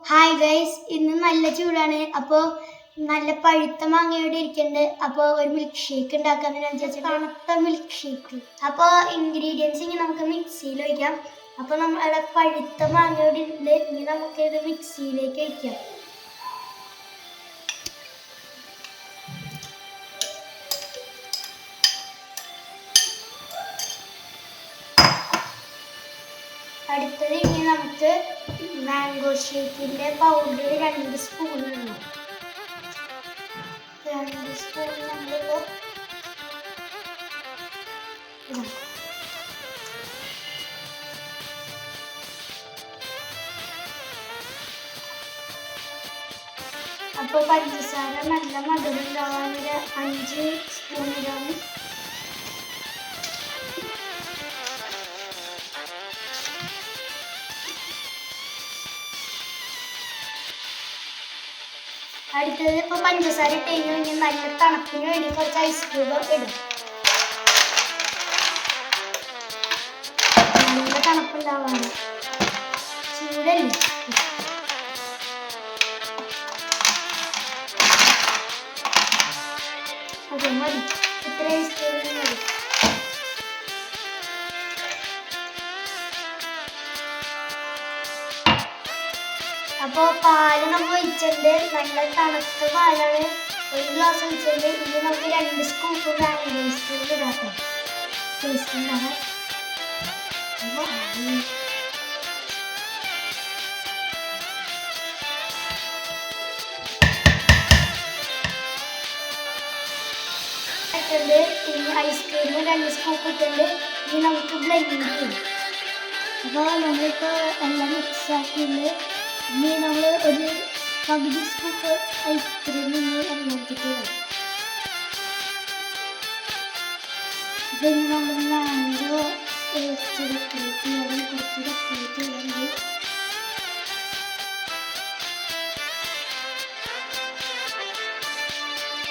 Hi guys, ഇന്ന് നല്ല ചൂടാണ്. അപ്പോൾ നല്ല പഴുത്ത മാങ്ങയോടെ ഇരിക്കുന്നുണ്ട്. അപ്പോൾ ഒരു മിൽക്ക് ഷേക്ക് ഉണ്ടാക്കാമെന്ന് ഞാൻ വിചാരിച്ചു. തണുത്ത മിൽക്ക് ഷേക്ക്. അപ്പോൾ ഇൻഗ്രീഡിയൻസ് ഇങ്ങനെ നമുക്ക് മിക്സിയിൽ ഒഴിക്കാം. അപ്പോൾ നമ്മളെ പഴുത്ത മാങ്ങയോടെ ഉണ്ട്. ഇനി നമുക്ക് ഇത് മിക്സിയിലേക്ക് ഒഴിക്കാം. അടുത്തത് ഇനി നമുക്ക് മാംഗോ ഷേക്കിൻ്റെ പൗഡർ 2 സ്പൂൺ ഇടണം. 2 സ്പൂൺ നമ്മളിപ്പോൾ ഇടാം. അപ്പോൾ പഞ്ചസാര നല്ല മധുരം ഉണ്ടാവാൻ 5 സ്പൂൺ ഇടാം. അടുത്തത് ഇപ്പോൾ പഞ്ചസാര ഇട്ട് കഴിഞ്ഞാൽ നല്ല തണുപ്പിന് വേണ്ടി കുറച്ച് ഐസ് ക്യൂബ് ഇടും. നല്ല തണുപ്പുണ്ടാവാണ്, ചൂടല്ലേ. അതെ, മതി, ഇത്ര ഐസ് ക്യൂബ് മതി. അപ്പോൾ പാല് നമ്മൾ ഒഴിച്ചിട്ടുണ്ട്. നല്ല തണുത്ത പാലാണ്. 1 ഗ്ലാസ് ഒഴിച്ചിട്ടുണ്ട്. ഇനി നമുക്ക് 2 സ്കൂപ്പ് വാനില ഇടാം. ടേസ്റ്റ് ഉണ്ടാകാം. ഇനി ഐസ്ക്രീമിന് 2 സ്കൂപ്പ് ഇട്ടുണ്ട്. ഇനി നമുക്ക് ബ്ലെൻഡ് ചെയ്യും. അപ്പോൾ നമ്മളിപ്പോൾ എല്ലാം മിക്സ് ആക്കിയിട്ട് ഇനി നമ്മൾ ഒരു പകുതി സ്കൂപ്പ് ഐസ്ക്രീം എണ്ണത്തിട്ട് ഇനി നമ്മൾ മാംഗോ കുറച്ച് ഡെക്കറേറ്റ് ചെയ്യുന്നുണ്ട്.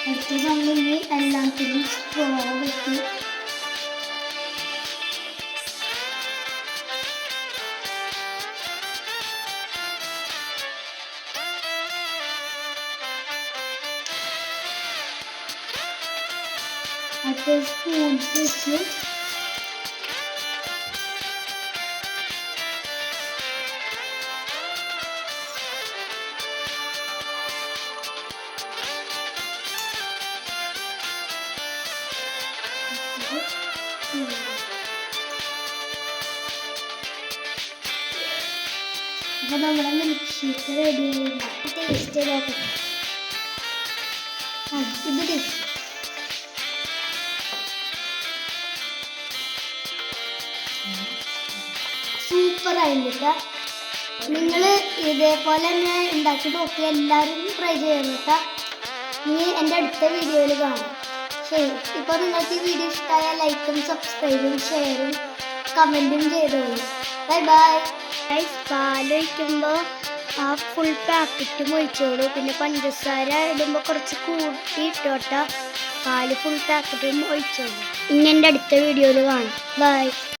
അടുത്ത് നമ്മളിനി എല്ലാത്തിനും സ്ട്രോ വെട്ടി സ്പൂൺസ് വെച്ച് അപ്പോൾ നമ്മുടെ മിൽക്ക് ഷേക്ക് റെഡി ആയില്ല. ടേസ്റ്റ് ചെയ്താൽ ഇത് ടേസ്റ്റ് സൂപ്പറായില്ല. നിങ്ങൾ ഇതേപോലെ തന്നെ ഉണ്ടാക്കി നോക്കി എല്ലാവരും ട്രൈ ചെയ്യണം കേട്ടോ. ഇനി എൻ്റെ അടുത്ത വീഡിയോയിൽ കാണാം. ശരി, ഇപ്പോൾ നിങ്ങൾക്ക് ഈ വീഡിയോ ഇഷ്ടമായാൽ ലൈക്കും സബ്സ്ക്രൈബും ഷെയറും കമൻറ്റും ചെയ്തോളൂ. Bye bye. പാലൊഴിക്കുമ്പോൾ ആ ഫുൾ പാക്കറ്റും ഒഴിച്ചോളൂ. പിന്നെ പഞ്ചസാര ഇടുമ്പോൾ കുറച്ച് കൂട്ടി ഇട്ടോട്ടാ. പാല് ഫുൾ പാക്കറ്റും ഒഴിച്ചോളൂ. ഇനി എൻ്റെ അടുത്ത വീഡിയോയിൽ കാണാം. ബൈ.